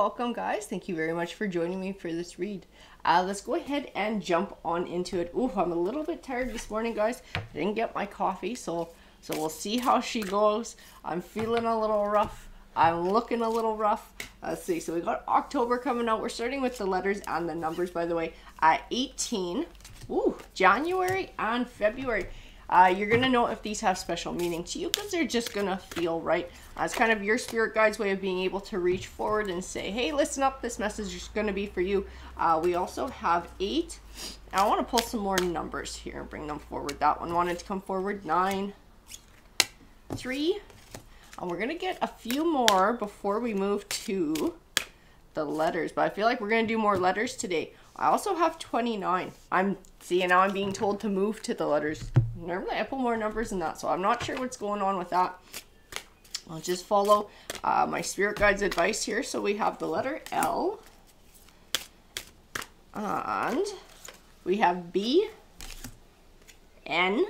welcome guys. Thank you very much for joining me for this read. Let's go ahead and jump on into it. Ooh, I'm a little bit tired this morning, guys. I didn't get my coffee, so we'll see how she goes. I'm feeling a little rough. I'm looking a little rough. Let's see. So we got October coming out. We're starting with the letters and the numbers, by the way. 18. Ooh, January and February. You're going to know if these have special meaning to you because they're just going to feel right. It's kind of your spirit guide's way of being able to reach forward and say, hey, listen up, this message is going to be for you. We also have 8. I want to pull some more numbers here and bring them forward. That one wanted to come forward. 9, 3. And we're going to get a few more before we move to the letters. But I feel like we're going to do more letters today. I also have 29. Now I'm being told to move to the letters. Normally I pull more numbers than that, so I'm not sure what's going on with that. I'll just follow my spirit guide's advice here. So we have the letter L, and we have B, N.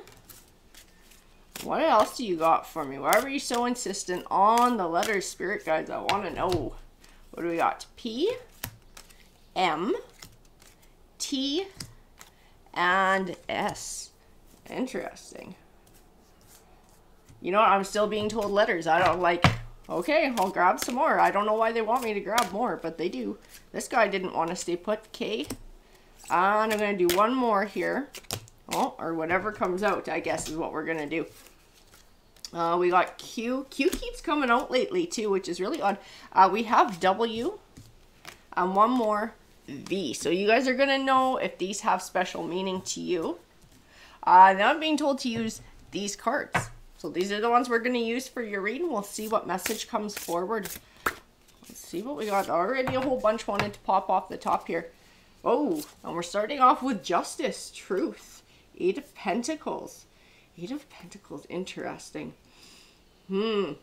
What else do you got for me? Why are you so insistent on the letters, spirit guides? I want to know. What do we got? P, M, T, and S. Interesting. You know what? I'm still being told letters. I don't like, okay, I'll grab some more. I don't know why they want me to grab more, but they do. This guy didn't want to stay put. K. And I'm going to do one more here. Oh, or whatever comes out, I guess, is what we're going to do. We got Q. Q keeps coming out lately, too, which is really odd. We have W. And one more, V. So you guys are going to know if these have special meaning to you. Now I'm being told to use these cards. So these are the ones we're going to use for your reading. We'll see what message comes forward. Let's see what we got. Already a whole bunch wanted to pop off the top here. Oh, and we're starting off with Justice, Truth, 8 of Pentacles. 8 of Pentacles, interesting. That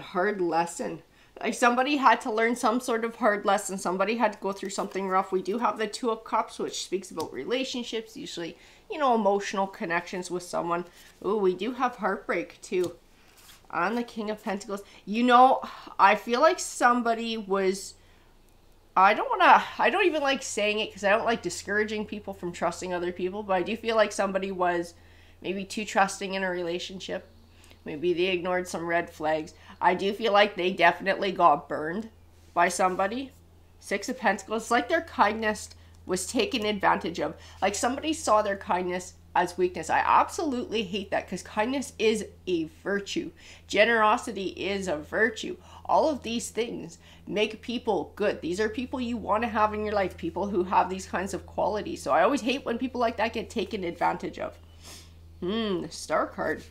hard lesson. Like somebody had to learn some sort of hard lesson. Somebody had to go through something rough. We do have the 2 of Cups, which speaks about relationships, usually, you know, emotional connections with someone. Oh, we do have heartbreak too. And the King of Pentacles. You know, I feel like somebody was, I don't even like saying it because I don't like discouraging people from trusting other people, but I do feel like somebody was maybe too trusting in a relationship. Maybe they ignored some red flags. I do feel like they definitely got burned by somebody. 6 of Pentacles. It's like their kindness was taken advantage of. Like somebody saw their kindness as weakness. I absolutely hate that because kindness is a virtue. Generosity is a virtue. All of these things make people good. These are people you want to have in your life. People who have these kinds of qualities. So I always hate when people like that get taken advantage of. The Star card.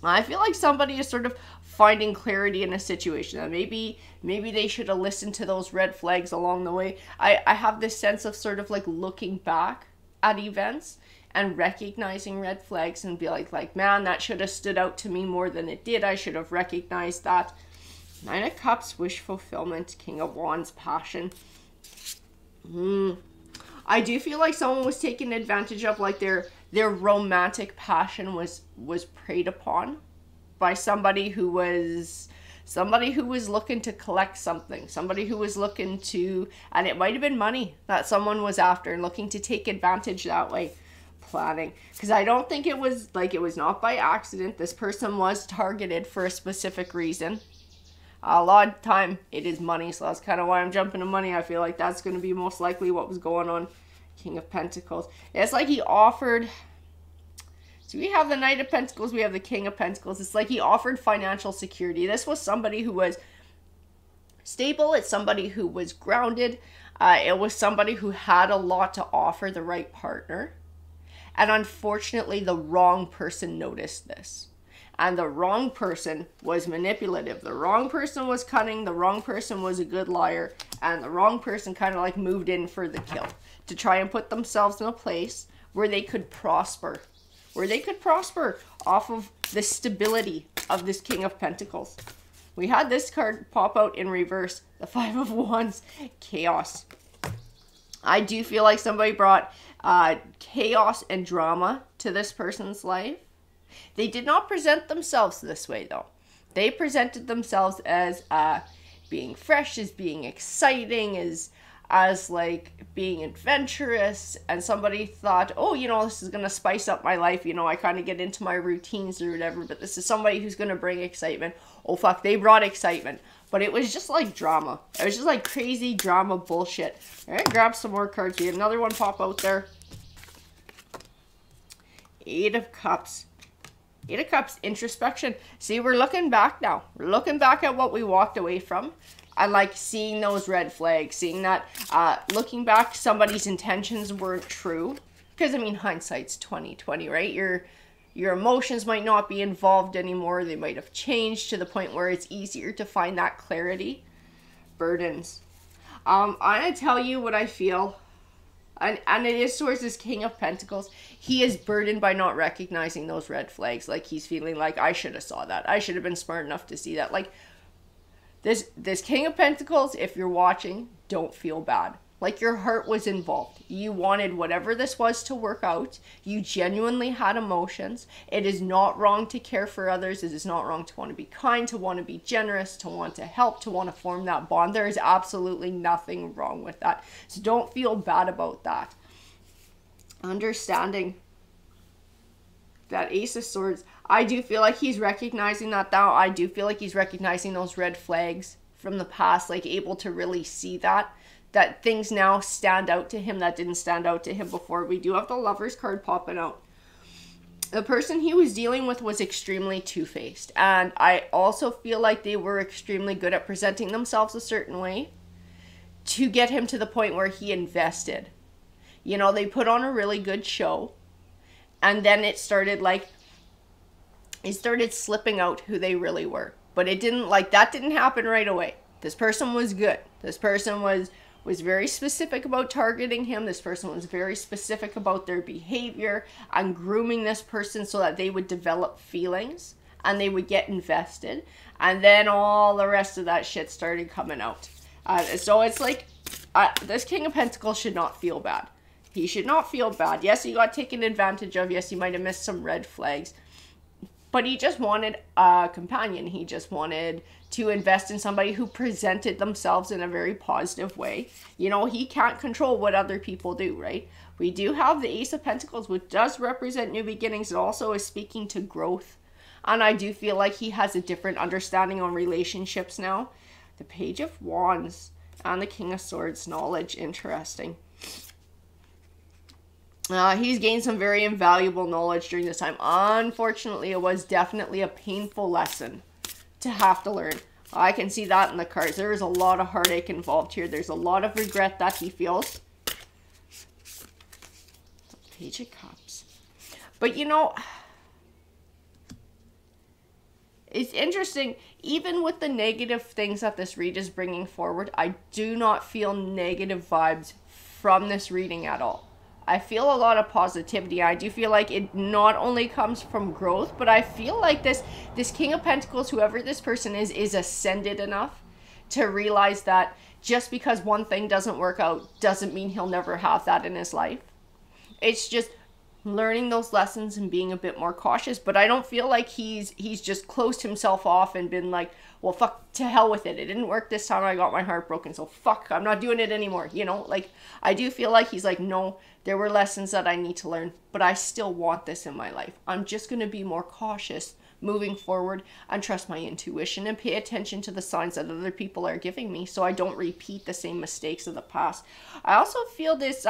I feel like somebody is sort of finding clarity in a situation. And maybe they should have listened to those red flags along the way. I have this sense of sort of like looking back at events and recognizing red flags and be like, man, that should have stood out to me more than it did. I should have recognized that. 9 of Cups, wish fulfillment. King of Wands, passion. I do feel like someone was taken advantage of, like their romantic passion was preyed upon by somebody who was looking to collect something, somebody who was looking to, and it might have been money that someone was after and looking to take advantage that way. Planning, because I don't think it was not by accident. This person was targeted for a specific reason. A lot of time it is money, so that's kind of why I'm jumping to money. I feel like that's going to be most likely what was going on. King of Pentacles. It's like he offered, so we have the Knight of Pentacles, we have the King of Pentacles. It's like he offered financial security. This was somebody who was stable. It's somebody who was grounded. It was somebody who had a lot to offer the right partner. And unfortunately, the wrong person noticed this. And the wrong person was manipulative. The wrong person was cunning. The wrong person was a good liar. And the wrong person kind of like moved in for the kill to try and put themselves in a place where they could prosper. Where they could prosper off of the stability of this King of Pentacles. We had this card pop out in reverse. The 5 of Wands, chaos. I do feel like somebody brought chaos and drama to this person's life. They did not present themselves this way, though. They presented themselves as being fresh, as being exciting, as like being adventurous, and somebody thought, oh, you know, this is gonna spice up my life, you know, I kind of get into my routines or whatever, but this is somebody who's gonna bring excitement. Oh fuck, they brought excitement, but it was just like drama. It was just like crazy drama bullshit. All right, grab some more cards. We had another one pop out there. Eight of Cups. Eight of Cups, introspection. See, we're looking back now. We're looking back at what we walked away from. I like seeing those red flags, seeing that, looking back, somebody's intentions weren't true. Because, I mean, hindsight's 20/20, right? Your emotions might not be involved anymore. They might have changed to the point where it's easier to find that clarity. Burdens. I'm going to tell you what I feel. And it is towards this King of Pentacles. He is burdened by not recognizing those red flags. Like, he's feeling like, I should have saw that. I should have been smart enough to see that. Like, this King of Pentacles, if you're watching, don't feel bad. Like, your heart was involved. You wanted whatever this was to work out. You genuinely had emotions. It is not wrong to care for others. It is not wrong to want to be kind, to want to be generous, to want to help, to want to form that bond. There is absolutely nothing wrong with that. So don't feel bad about that. Understanding that Ace of Swords, I do feel like he's recognizing that now. I do feel like he's recognizing those red flags from the past, like able to really see that things now stand out to him that didn't stand out to him before. We do have the Lovers card popping out. The person he was dealing with was extremely two-faced. And I also feel like they were extremely good at presenting themselves a certain way to get him to the point where he invested. You know, they put on a really good show. And then it started slipping out who they really were. But it didn't, like, that didn't happen right away. This person was good. This person was very specific about targeting him. This person was very specific about their behavior and grooming this person so that they would develop feelings and they would get invested. And then all the rest of that shit started coming out. So it's like, this King of Pentacles should not feel bad. He should not feel bad. Yes, he got taken advantage of. Yes, he might have missed some red flags. But he just wanted a companion. He just wanted to invest in somebody who presented themselves in a very positive way. You know, he can't control what other people do, right? We do have the Ace of Pentacles, which does represent new beginnings. It also is speaking to growth. And I do feel like he has a different understanding on relationships now. The Page of Wands and the King of Swords, knowledge, interesting. He's gained some very invaluable knowledge during this time. Unfortunately, it was definitely a painful lesson to have to learn. I can see that in the cards. There is a lot of heartache involved here. There's a lot of regret that he feels. Page of Cups. But you know, it's interesting. Even with the negative things that this read is bringing forward, I do not feel negative vibes from this reading at all. I feel a lot of positivity. I do feel like it not only comes from growth, but I feel like this King of Pentacles, whoever this person is ascended enough to realize that just because one thing doesn't work out doesn't mean he'll never have that in his life. It's just learning those lessons and being a bit more cautious. But I don't feel like he's just closed himself off and been like, well, fuck, to hell with it. It didn't work this time. I got my heart broken. So fuck, I'm not doing it anymore. You know, like, I do feel like he's like, no, there were lessons that I need to learn, but I still want this in my life. I'm just going to be more cautious moving forward and trust my intuition and pay attention to the signs that other people are giving me so I don't repeat the same mistakes of the past. I also feel this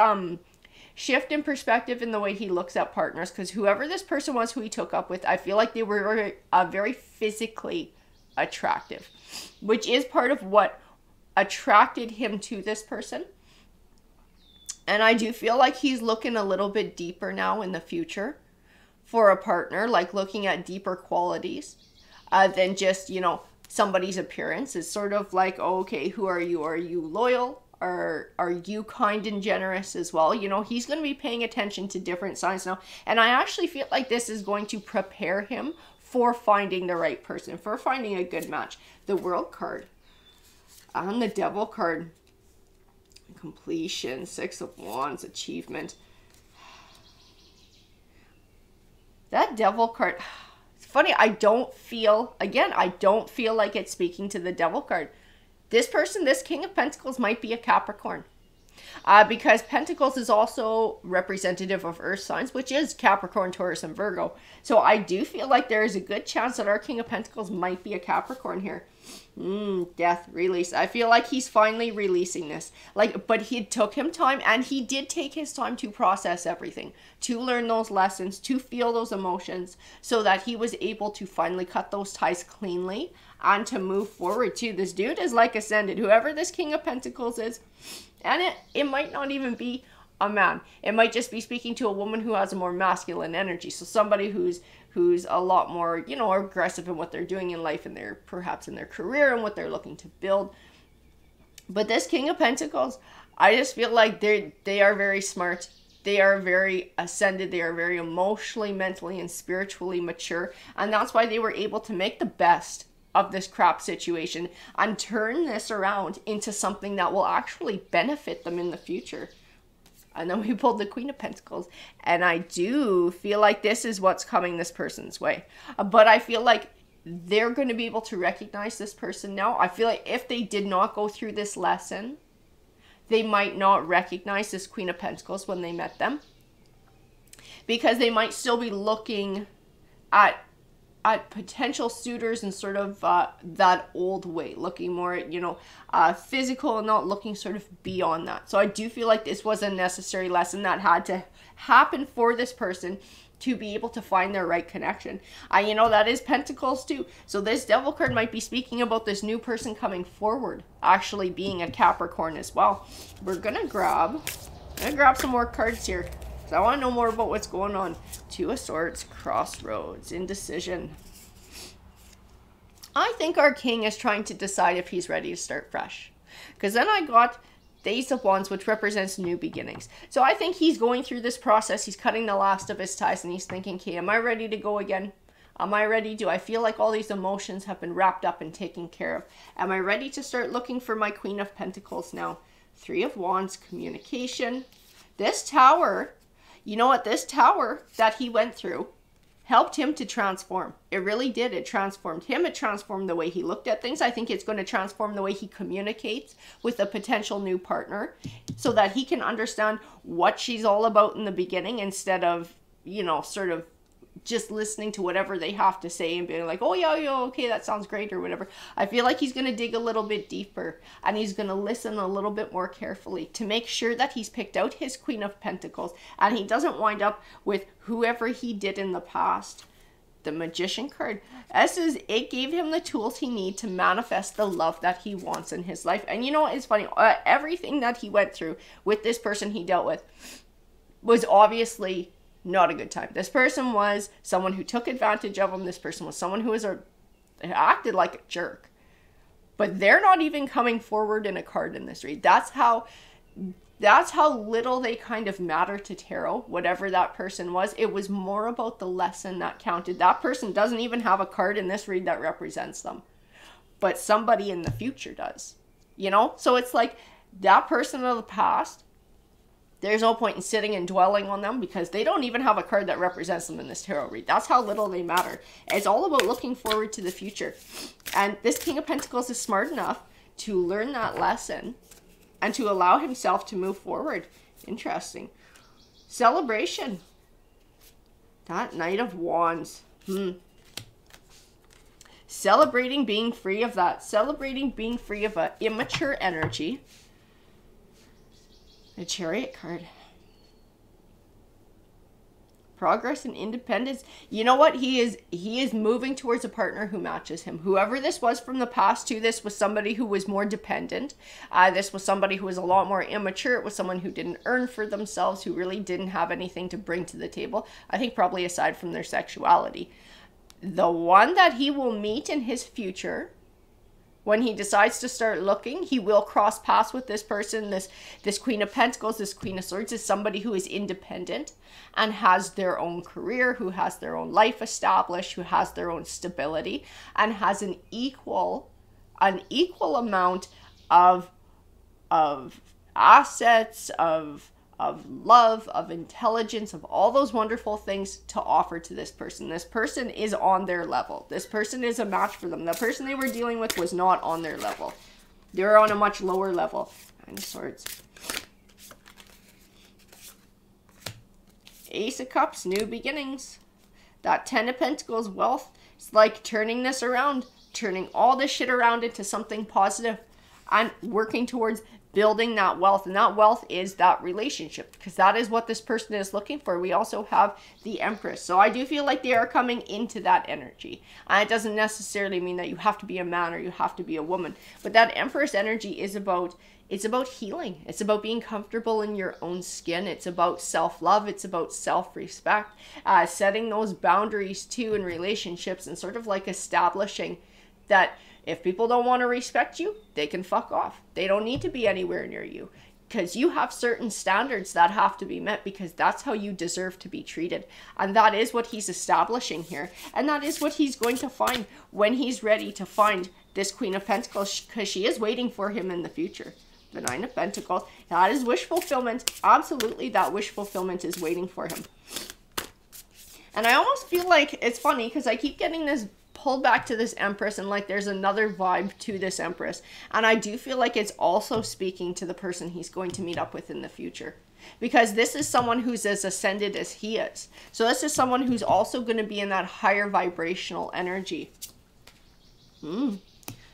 shift in perspective in the way he looks at partners, because whoever this person was who he took up with, I feel like they were very physically attractive, which is part of what attracted him to this person. And I do feel like he's looking a little bit deeper now in the future for a partner, like looking at deeper qualities than just, you know, somebody's appearance. It's sort of like, oh, okay, who are you? Are you loyal? Are you kind and generous as well? You know, he's going to be paying attention to different signs now. And I actually feel like this is going to prepare him for finding the right person, for finding a good match. The World card and the Devil card. Completion, Six of Wands, achievement. That Devil card, it's funny, I don't feel like it's speaking to the Devil card. This person, this King of Pentacles, might be a Capricorn. Because Pentacles is also representative of earth signs, which is Capricorn, Taurus, and Virgo. So I do feel like there is a good chance that our King of Pentacles might be a Capricorn here. Death, release. I feel like he's finally releasing this. But it took him time, and he did take his time to process everything, to learn those lessons, to feel those emotions, so that he was able to finally cut those ties cleanly and to move forward too. This dude is like ascended, whoever this King of Pentacles is. And it might not even be a man. It might just be speaking to a woman who has a more masculine energy. So somebody who's a lot more, you know, aggressive in what they're doing in life, and they're perhaps in their career and what they're looking to build. But this King of Pentacles, I just feel like they are very smart. They are very ascended. They are very emotionally, mentally, and spiritually mature. And that's why they were able to make the best of this crap situation and turn this around into something that will actually benefit them in the future. And then we pulled the Queen of Pentacles, and I do feel like this is what's coming this person's way. But I feel like they're going to be able to recognize this person now. I feel like if they did not go through this lesson, they might not recognize this Queen of Pentacles when they met them, because they might still be looking at potential suitors in sort of that old way, looking more at, you know, physical, and not looking sort of beyond that. So I do feel like this was a necessary lesson that had to happen for this person to be able to find their right connection. You know, that is Pentacles too. So this Devil card might be speaking about this new person coming forward, actually being a Capricorn as well. We're gonna grab some more cards here, so I want to know more about what's going on. Two of Swords, Crossroads, indecision. I think our king is trying to decide if he's ready to start fresh. Because then I got the Ace of Wands, which represents new beginnings. So I think he's going through this process. He's cutting the last of his ties, and he's thinking, okay, am I ready to go again? Am I ready? Do I feel like all these emotions have been wrapped up and taken care of? Am I ready to start looking for my Queen of Pentacles now? Three of Wands, communication. This Tower... You know what? This tower that he went through helped him to transform. It really did. It transformed him. It transformed the way he looked at things. I think it's going to transform the way he communicates with a potential new partner, so that he can understand what she's all about in the beginning, instead of, you know, sort of just listening to whatever they have to say and being like, oh yeah, okay, that sounds great, or whatever. I feel like he's going to dig a little bit deeper, and he's going to listen a little bit more carefully to make sure that he's picked out his Queen of Pentacles, and he doesn't wind up with whoever he did in the past. The Magician card. It gave him the tools he needs to manifest the love that he wants in his life. And you know what? It's funny. Everything that he went through with this person he dealt with was obviously not a good time. This person was someone who took advantage of him. This person was someone who acted like a jerk. But they're not even coming forward in a card in this read. That's how little they kind of matter to tarot, whatever that person was. It was more about the lesson that counted. That person doesn't even have a card in this read that represents them, but somebody in the future does, you know? So it's like that person of the past, there's no point in sitting and dwelling on them, because they don't even have a card that represents them in this tarot read. That's how little they matter. It's all about looking forward to the future. And this King of Pentacles is smart enough to learn that lesson and to allow himself to move forward. Interesting. Celebration. That Knight of Wands. Celebrating being free of that. Celebrating being free of an immature energy. The Chariot card. Progress and independence. You know what? He is moving towards a partner who matches him. Whoever this was from the past too, this was somebody who was more dependent. This was somebody who was a lot more immature. It was someone who didn't earn for themselves, who really didn't have anything to bring to the table. I think probably aside from their sexuality. The one that he will meet in his future, when he decides to start looking, he will cross paths with this person. This Queen of Pentacles, this Queen of Swords is somebody who is independent and has their own career, who has their own life established, who has their own stability, and has an equal amount of assets, of love, of intelligence, of all those wonderful things to offer to this person. This person is on their level. This person is a match for them. The person they were dealing with was not on their level. They're on a much lower level. Nine of Swords. Ace of Cups, new beginnings. That Ten of Pentacles, wealth. It's like turning this around, turning all this shit around into something positive and working towards building that wealth. And that wealth is that relationship, because that is what this person is looking for. We also have the Empress. So I do feel like they are coming into that energy. And it doesn't necessarily mean that you have to be a man or you have to be a woman. But that Empress energy is about, it's about healing. It's about being comfortable in your own skin. It's about self-love. It's about self-respect. Setting those boundaries too in relationships, and sort of like establishing that if people don't want to respect you, they can fuck off. They don't need to be anywhere near you, because you have certain standards that have to be met, because that's how you deserve to be treated. And that is what he's establishing here. And that is what he's going to find when he's ready to find this Queen of Pentacles, because she is waiting for him in the future. The Nine of Pentacles, that is wish fulfillment. Absolutely, that wish fulfillment is waiting for him. And I almost feel like it's funny, because I keep getting this pulled back to this Empress, and like there's another vibe to this Empress. And I do feel like it's also speaking to the person he's going to meet up with in the future, because this is someone who's as ascended as he is. So this is someone who's also going to be in that higher vibrational energy.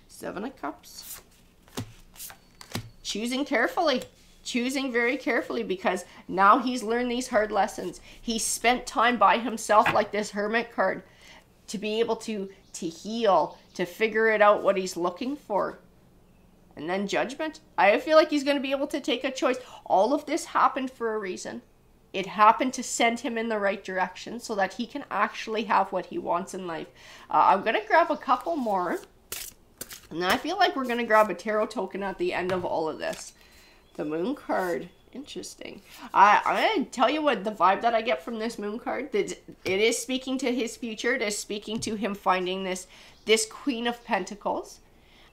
Seven of Cups. Choosing carefully. Choosing very carefully, because now he's learned these hard lessons. He spent time by himself, like this Hermit card, to be able to heal, to figure it out what he's looking for. And then Judgment. I feel like he's going to be able to take a choice. All of this happened for a reason. It happened to send him in the right direction so that he can actually have what he wants in life. I'm going to grab a couple more. And I feel like we're going to grab a tarot token at the end of all of this. The Moon card. Interesting. I'm going to tell you what the vibe that I get from this Moon card. It is speaking to his future. It is speaking to him finding this Queen of Pentacles.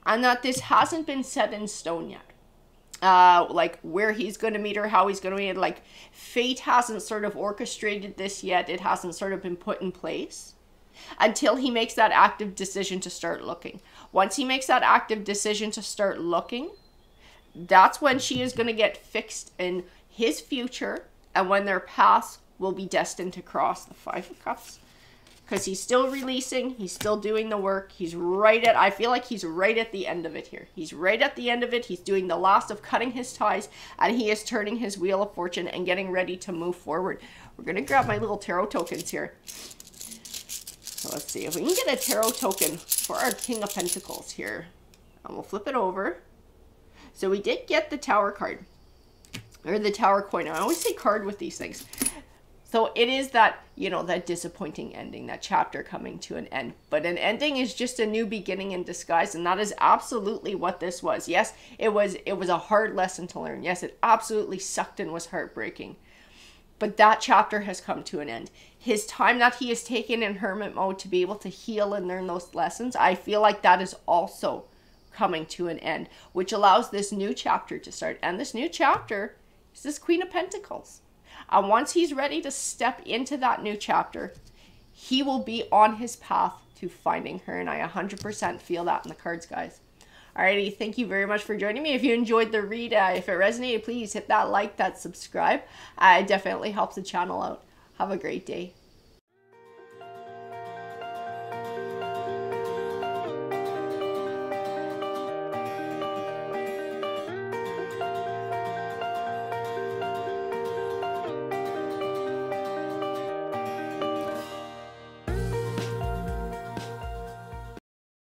And that this hasn't been set in stone yet. Like where he's going to meet her, how he's going to meet her. Like fate hasn't sort of orchestrated this yet. It hasn't sort of been put in place until he makes that active decision to start looking. Once he makes that active decision to start looking, that's when she is going to get fixed in his future, and when their paths will be destined to cross. The Five of Cups. Because he's still releasing, he's still doing the work. He's right at, I feel like he's right at the end of it here. He's right at the end of it. He's doing the last of cutting his ties, and he is turning his Wheel of Fortune and getting ready to move forward. We're going to grab my little tarot tokens here. So let's see if we can get a tarot token for our King of Pentacles here. And we'll flip it over. So we did get the Tower card, or the Tower coin. I always say card with these things. So it is that, you know, that disappointing ending, that chapter coming to an end. But an ending is just a new beginning in disguise, and that is absolutely what this was. Yes, it was a hard lesson to learn. Yes, it absolutely sucked and was heartbreaking. But that chapter has come to an end. His time that he has taken in hermit mode to be able to heal and learn those lessons, I feel like that is also coming to an end, which allows this new chapter to start. And this new chapter is this Queen of Pentacles. And once he's ready to step into that new chapter, he will be on his path to finding her. And I 100% feel that in the cards, guys. Alrighty, thank you very much for joining me. If you enjoyed the read, if it resonated, please hit that like, that subscribe. It definitely helps the channel out. Have a great day.